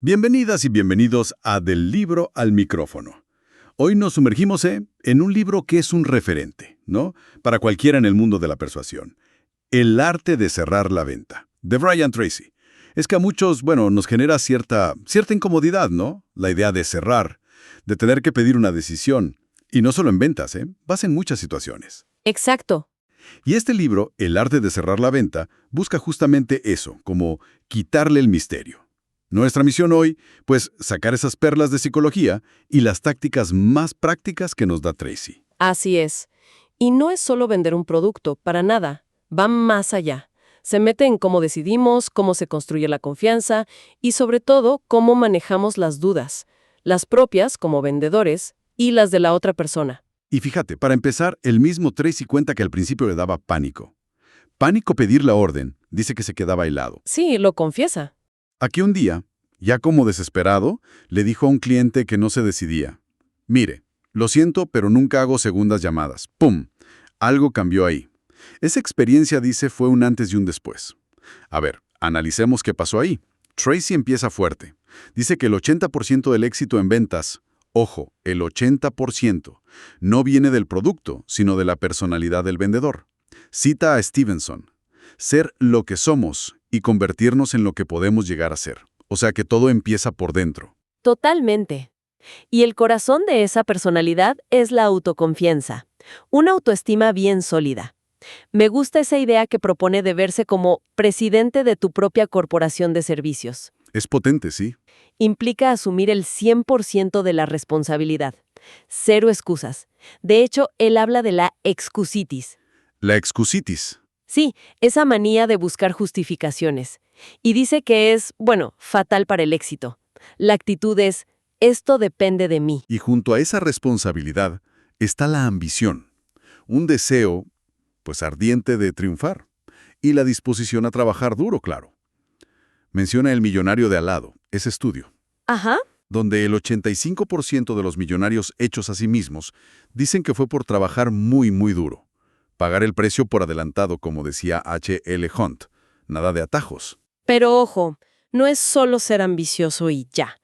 Bienvenidas y bienvenidos a Del libro al micrófono. Hoy nos sumergimos en un libro que es un referente, ¿no? Para cualquiera en el mundo de la persuasión. El arte de cerrar la venta, de Brian Tracy. Es que a muchos, nos genera cierta incomodidad, ¿no? La idea de cerrar, de tener que pedir una decisión. Y no solo en ventas, pasa en muchas situaciones. Exacto. Y este libro, El arte de cerrar la venta, busca justamente eso, como quitarle el misterio. Nuestra misión hoy, pues, sacar esas perlas de psicología y las tácticas más prácticas que nos da Tracy. Así es. Y no es solo vender un producto, para nada. Va más allá. Se mete en cómo decidimos, cómo se construye la confianza y, sobre todo, cómo manejamos las dudas. Las propias, como vendedores, y las de la otra persona. Y fíjate, para empezar, el mismo Tracy cuenta que al principio le daba pánico. Pánico pedir la orden, dice que se quedaba helado. Sí, lo confiesa. Aquí un día, ya como desesperado, le dijo a un cliente que no se decidía. Mire, lo siento, pero nunca hago segundas llamadas. ¡Pum! Algo cambió ahí. Esa experiencia, dice, fue un antes y un después. A ver, analicemos qué pasó ahí. Tracy empieza fuerte. Dice que el 80% del éxito en ventas, ojo, el 80%, no viene del producto, sino de la personalidad del vendedor. Cita a Stevenson. Ser lo que somos y convertirnos en lo que podemos llegar a ser. O sea que todo empieza por dentro. Totalmente. Y el corazón de esa personalidad es la autoconfianza. Una autoestima bien sólida. Me gusta esa idea que propone de verse como presidente de tu propia corporación de servicios. Es potente, sí. Implica asumir el 100% de la responsabilidad. Cero excusas. De hecho, él habla de la excusitis. La excusitis. Sí, esa manía de buscar justificaciones. Y dice que es, fatal para el éxito. La actitud es, esto depende de mí. Y junto a esa responsabilidad está la ambición. Un deseo, pues ardiente de triunfar. Y la disposición a trabajar duro, claro. Menciona el millonario de al lado, ese estudio. Ajá. Donde el 85% de los millonarios hechos a sí mismos dicen que fue por trabajar muy, muy duro. Pagar el precio por adelantado, como decía H.L. Hunt. Nada de atajos. Pero ojo, no es solo ser ambicioso y ya.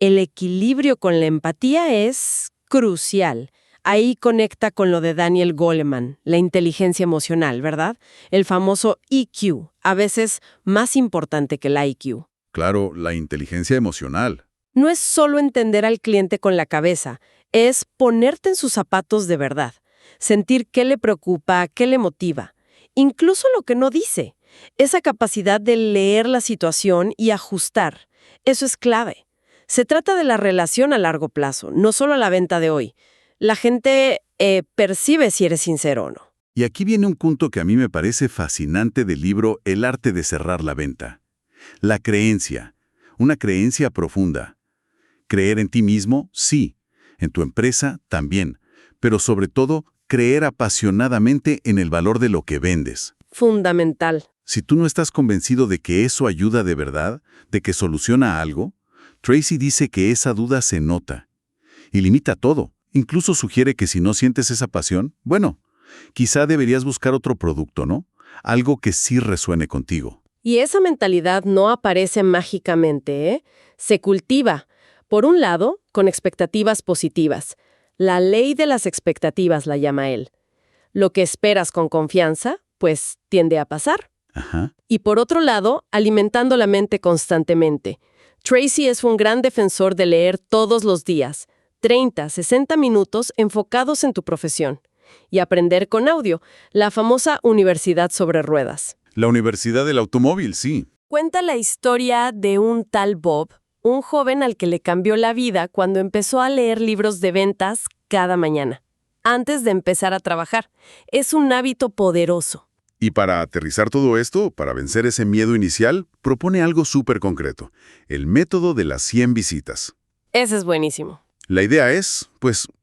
El equilibrio con la empatía es crucial. Ahí conecta con lo de Daniel Goleman, la inteligencia emocional, ¿verdad? El famoso EQ, a veces más importante que el IQ. Claro, la inteligencia emocional. No es solo entender al cliente con la cabeza, es ponerte en sus zapatos de verdad. Sentir qué le preocupa, qué le motiva. Incluso lo que no dice. Esa capacidad de leer la situación y ajustar. Eso es clave. Se trata de la relación a largo plazo, no solo la venta de hoy. La gente percibe si eres sincero o no. Y aquí viene un punto que a mí me parece fascinante del libro El arte de cerrar la venta. La creencia. Una creencia profunda. Creer en ti mismo, sí. En tu empresa, también. Pero sobre todo, creer apasionadamente en el valor de lo que vendes. Fundamental. Si tú no estás convencido de que eso ayuda de verdad, de que soluciona algo, Tracy dice que esa duda se nota. Y limita todo. Incluso sugiere que si no sientes esa pasión, quizá deberías buscar otro producto, ¿no? Algo que sí resuene contigo. Y esa mentalidad no aparece mágicamente, ¿eh? Se cultiva. Por un lado, con expectativas positivas. La ley de las expectativas la llama él. Lo que esperas con confianza, pues tiende a pasar. Ajá. Y por otro lado, alimentando la mente constantemente. Tracy es un gran defensor de leer todos los días, 30, 60 minutos enfocados en tu profesión. Y aprender con audio, la famosa universidad sobre ruedas. La Universidad del Automóvil, sí. Cuenta la historia de un tal Bob, un joven al que le cambió la vida cuando empezó a leer libros de ventas cada mañana, antes de empezar a trabajar. Es un hábito poderoso. Y para aterrizar todo esto, para vencer ese miedo inicial, propone algo súper concreto, el método de las 100 visitas. Ese es buenísimo. La idea es,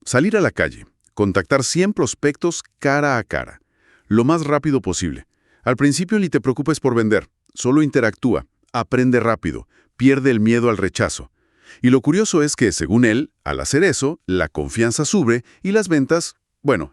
salir a la calle, contactar 100 prospectos cara a cara, lo más rápido posible. Al principio ni te preocupes por vender, solo interactúa, aprende rápido, pierde el miedo al rechazo. Y lo curioso es que, según él, al hacer eso, la confianza sube y las ventas,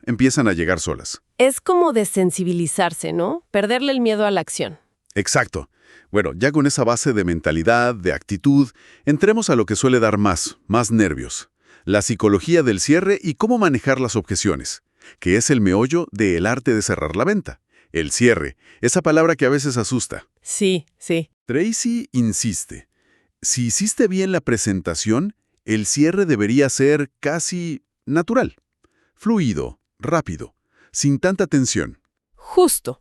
empiezan a llegar solas. Es como desensibilizarse, ¿no? Perderle el miedo a la acción. Exacto. Bueno, ya con esa base de mentalidad, de actitud, entremos a lo que suele dar más nervios. La psicología del cierre y cómo manejar las objeciones, que es el meollo del arte de cerrar la venta. El cierre, esa palabra que a veces asusta. Sí, sí. Tracy insiste. Si hiciste bien la presentación, el cierre debería ser casi natural, fluido, rápido, sin tanta tensión. Justo.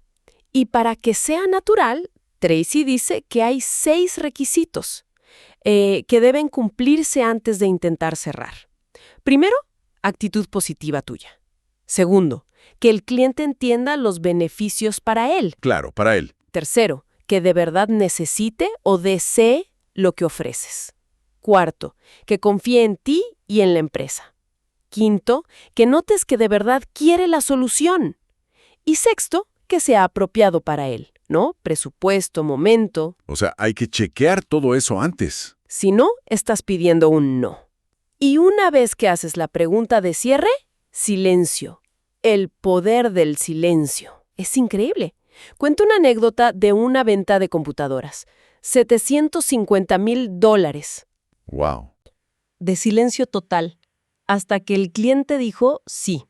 Y para que sea natural, Tracy dice que hay 6 requisitos que deben cumplirse antes de intentar cerrar. Primero, actitud positiva tuya. Segundo, que el cliente entienda los beneficios para él. Claro, para él. Tercero, que de verdad necesite o desee lo que ofreces. Cuarto, que confíe en ti y en la empresa. Quinto, que notes que de verdad quiere la solución. Y sexto, que sea apropiado para él, ¿no? Presupuesto, momento. O sea, hay que chequear todo eso antes. Si no, estás pidiendo un no. Y una vez que haces la pregunta de cierre, silencio. El poder del silencio. Es increíble. Cuento una anécdota de una venta de computadoras. $750,000. Wow. De silencio total, hasta que el cliente dijo sí.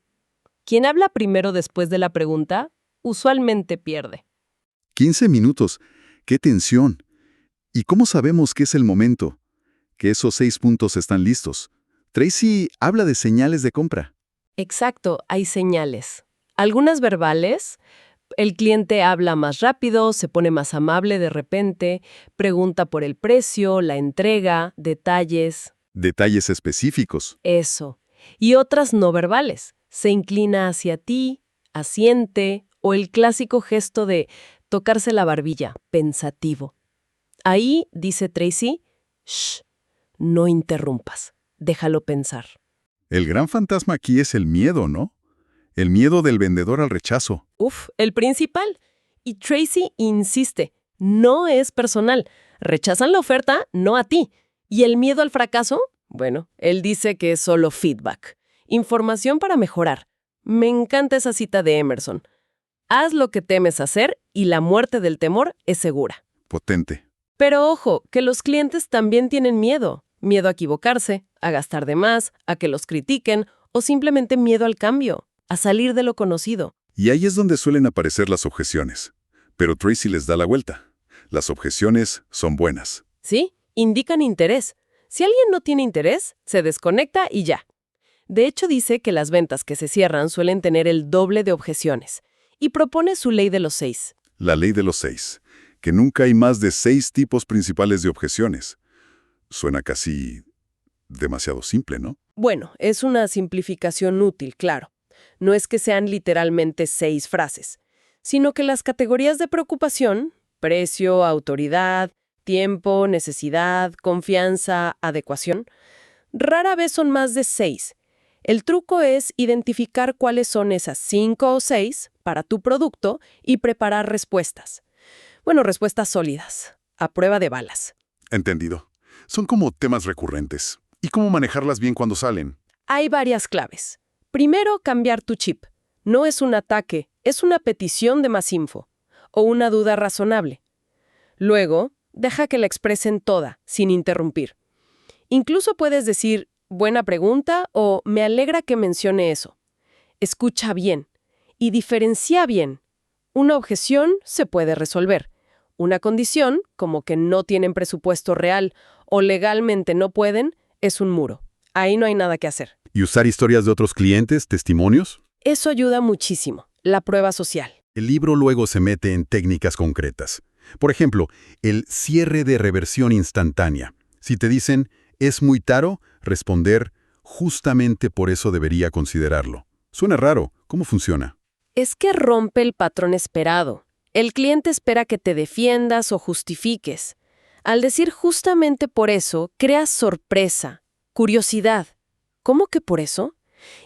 Quien habla primero después de la pregunta, usualmente pierde. 15 minutos. ¡Qué tensión! ¿Y cómo sabemos que es el momento? Que esos 6 puntos están listos. Tracy habla de señales de compra. Exacto, hay señales. Algunas verbales. El cliente habla más rápido, se pone más amable de repente, pregunta por el precio, la entrega, detalles. Detalles específicos. Eso. Y otras no verbales. Se inclina hacia ti, asiente, o el clásico gesto de tocarse la barbilla, pensativo. Ahí, dice Tracy, shh, no interrumpas, déjalo pensar. El gran fantasma aquí es el miedo, ¿no? El miedo del vendedor al rechazo. El principal. Y Tracy insiste, no es personal. Rechazan la oferta, no a ti. ¿Y el miedo al fracaso? Bueno, él dice que es solo feedback. Información para mejorar. Me encanta esa cita de Emerson. Haz lo que temes hacer y la muerte del temor es segura. Potente. Pero ojo, que los clientes también tienen miedo. Miedo a equivocarse, a gastar de más, a que los critiquen o simplemente miedo al cambio, a salir de lo conocido. Y ahí es donde suelen aparecer las objeciones. Pero Tracy les da la vuelta. Las objeciones son buenas. ¿Sí? Indican interés. Si alguien no tiene interés, se desconecta y ya. De hecho, dice que las ventas que se cierran suelen tener el doble de objeciones y propone su ley de los 6. La ley de los 6. Que nunca hay más de 6 tipos principales de objeciones. Suena casi demasiado simple, ¿no? Bueno, es una simplificación útil, claro. No es que sean literalmente 6 frases, sino que las categorías de preocupación, precio, autoridad, tiempo, necesidad, confianza, adecuación, rara vez son más de 6. El truco es identificar cuáles son esas 5 o 6 para tu producto y preparar respuestas. Bueno, respuestas sólidas, a prueba de balas. Entendido. Son como temas recurrentes. ¿Y cómo manejarlas bien cuando salen? Hay varias claves. Primero, cambiar tu chip. No es un ataque, es una petición de más info o una duda razonable. Luego, deja que la expresen toda, sin interrumpir. Incluso puedes decir, buena pregunta o me alegra que mencione eso. Escucha bien y diferencia bien. Una objeción se puede resolver. Una condición, como que no tienen presupuesto real o legalmente no pueden, es un muro. Ahí no hay nada que hacer. ¿Y usar historias de otros clientes, testimonios? Eso ayuda muchísimo. La prueba social. El libro luego se mete en técnicas concretas. Por ejemplo, el cierre de reversión instantánea. Si te dicen, es muy caro, responder, justamente por eso debería considerarlo. Suena raro. ¿Cómo funciona? Es que rompe el patrón esperado. El cliente espera que te defiendas o justifiques. Al decir justamente por eso, creas sorpresa, curiosidad. ¿Cómo que por eso?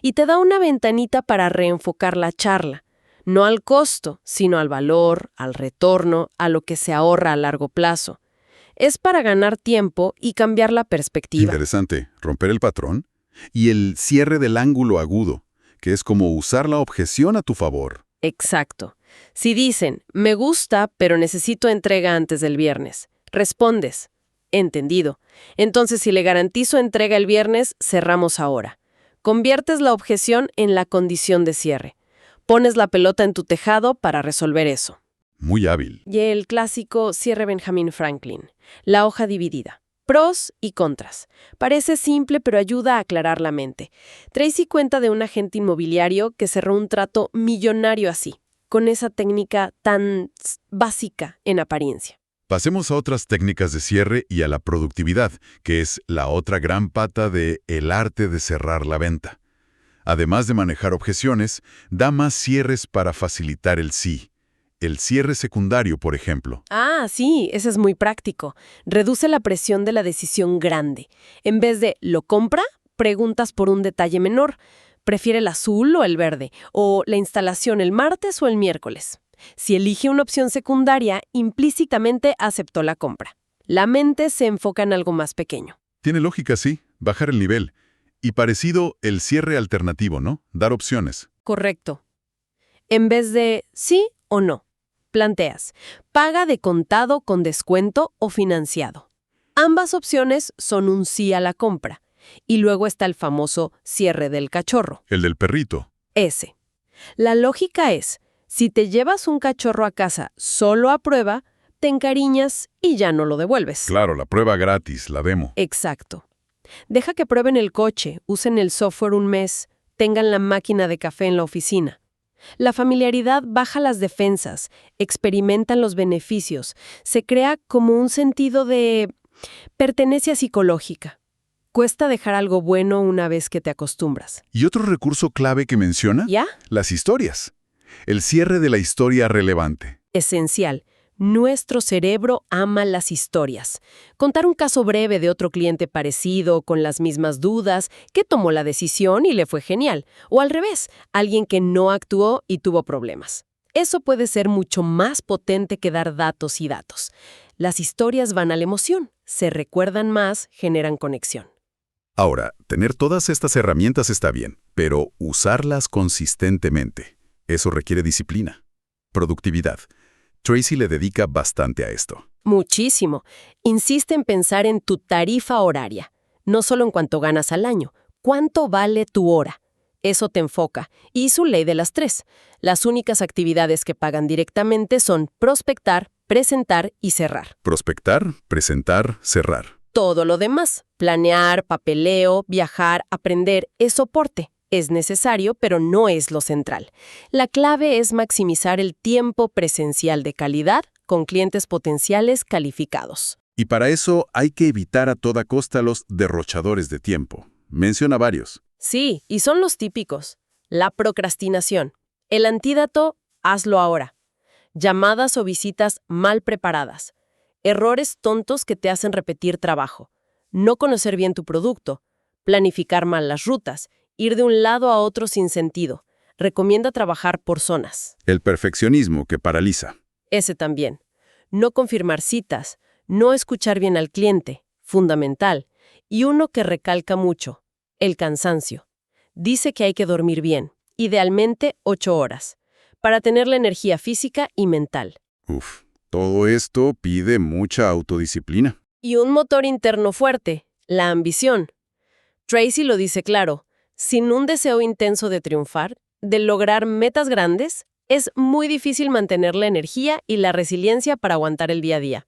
Y te da una ventanita para reenfocar la charla. No al costo, sino al valor, al retorno, a lo que se ahorra a largo plazo. Es para ganar tiempo y cambiar la perspectiva. Interesante. Romper el patrón. Y el cierre del ángulo agudo, que es como usar la objeción a tu favor. Exacto. Si dicen, me gusta, pero necesito entrega antes del viernes, respondes, entendido. Entonces, si le garantizo entrega el viernes, cerramos ahora. Conviertes la objeción en la condición de cierre. Pones la pelota en tu tejado para resolver eso. Muy hábil. Y el clásico cierre Benjamin Franklin. La hoja dividida. Pros y contras. Parece simple, pero ayuda a aclarar la mente. Tracy cuenta de un agente inmobiliario que cerró un trato millonario así, con esa técnica tan básica en apariencia. Pasemos a otras técnicas de cierre y a la productividad, que es la otra gran pata de el arte de cerrar la venta. Además de manejar objeciones, da más cierres para facilitar el sí. El cierre secundario, por ejemplo. Ah, sí, ese es muy práctico. Reduce la presión de la decisión grande. En vez de ¿lo compra?, preguntas por un detalle menor. ¿Prefiere el azul o el verde? ¿O la instalación el martes o el miércoles? Si elige una opción secundaria, implícitamente aceptó la compra. La mente se enfoca en algo más pequeño. Tiene lógica, sí, bajar el nivel. Y parecido el cierre alternativo, ¿no? Dar opciones. Correcto. En vez de sí o no, planteas, paga de contado con descuento o financiado. Ambas opciones son un sí a la compra. Y luego está el famoso cierre del cachorro. El del perrito. Ese. La lógica es, si te llevas un cachorro a casa solo a prueba, te encariñas y ya no lo devuelves. Claro, la prueba gratis, la demo. Exacto. Deja que prueben el coche, usen el software un mes, tengan la máquina de café en la oficina. La familiaridad baja las defensas, experimentan los beneficios, se crea como un sentido de pertenencia psicológica. Cuesta dejar algo bueno una vez que te acostumbras. ¿Y otro recurso clave que menciona? ¿Ya? Las historias. El cierre de la historia relevante. Esencial. Nuestro cerebro ama las historias. Contar un caso breve de otro cliente parecido, con las mismas dudas, que tomó la decisión y le fue genial. O al revés, alguien que no actuó y tuvo problemas. Eso puede ser mucho más potente que dar datos y datos. Las historias van a la emoción, se recuerdan más, generan conexión. Ahora, tener todas estas herramientas está bien, pero usarlas consistentemente. Eso requiere disciplina. Productividad. Tracy le dedica bastante a esto. Muchísimo. Insiste en pensar en tu tarifa horaria, no solo en cuánto ganas al año, cuánto vale tu hora. Eso te enfoca. Y su ley de las 3. Las únicas actividades que pagan directamente son prospectar, presentar y cerrar. Prospectar, presentar, cerrar. Todo lo demás, planear, papeleo, viajar, aprender, es soporte. Es necesario, pero no es lo central. La clave es maximizar el tiempo presencial de calidad con clientes potenciales calificados. Y para eso hay que evitar a toda costa los derrochadores de tiempo. Menciona varios. Sí, y son los típicos. La procrastinación. El antídoto, hazlo ahora. Llamadas o visitas mal preparadas. Errores tontos que te hacen repetir trabajo. No conocer bien tu producto. Planificar mal las rutas. Ir de un lado a otro sin sentido. Recomienda trabajar por zonas. El perfeccionismo que paraliza. Ese también. No confirmar citas. No escuchar bien al cliente. Fundamental. Y uno que recalca mucho. El cansancio. Dice que hay que dormir bien. Idealmente 8 horas. Para tener la energía física y mental. Uf, todo esto pide mucha autodisciplina. Y un motor interno fuerte. La ambición. Tracy lo dice claro. Sin un deseo intenso de triunfar, de lograr metas grandes, es muy difícil mantener la energía y la resiliencia para aguantar el día a día.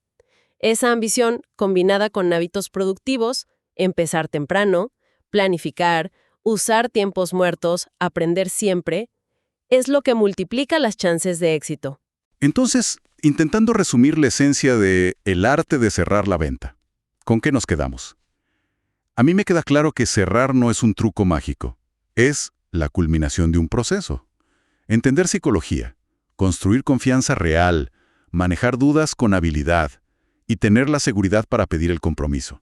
Esa ambición, combinada con hábitos productivos, empezar temprano, planificar, usar tiempos muertos, aprender siempre, es lo que multiplica las chances de éxito. Entonces, intentando resumir la esencia de el arte de cerrar la venta, ¿con qué nos quedamos? A mí me queda claro que cerrar no es un truco mágico, es la culminación de un proceso. Entender psicología, construir confianza real, manejar dudas con habilidad y tener la seguridad para pedir el compromiso.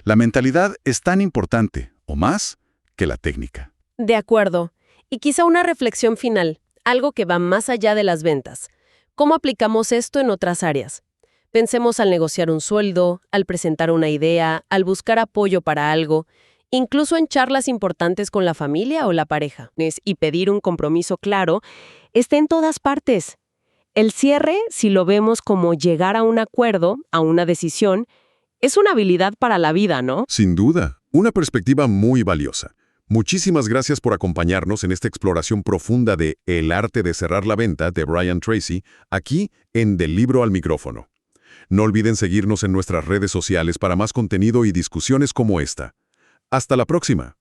La mentalidad es tan importante, o más, que la técnica. De acuerdo. Y quizá una reflexión final, algo que va más allá de las ventas. ¿Cómo aplicamos esto en otras áreas? Pensemos al negociar un sueldo, al presentar una idea, al buscar apoyo para algo, incluso en charlas importantes con la familia o la pareja. Y pedir un compromiso claro está en todas partes. El cierre, si lo vemos como llegar a un acuerdo, a una decisión, es una habilidad para la vida, ¿no? Sin duda, una perspectiva muy valiosa. Muchísimas gracias por acompañarnos en esta exploración profunda de El arte de cerrar la venta de Brian Tracy, aquí en Del Libro al Micrófono. No olviden seguirnos en nuestras redes sociales para más contenido y discusiones como esta. Hasta la próxima.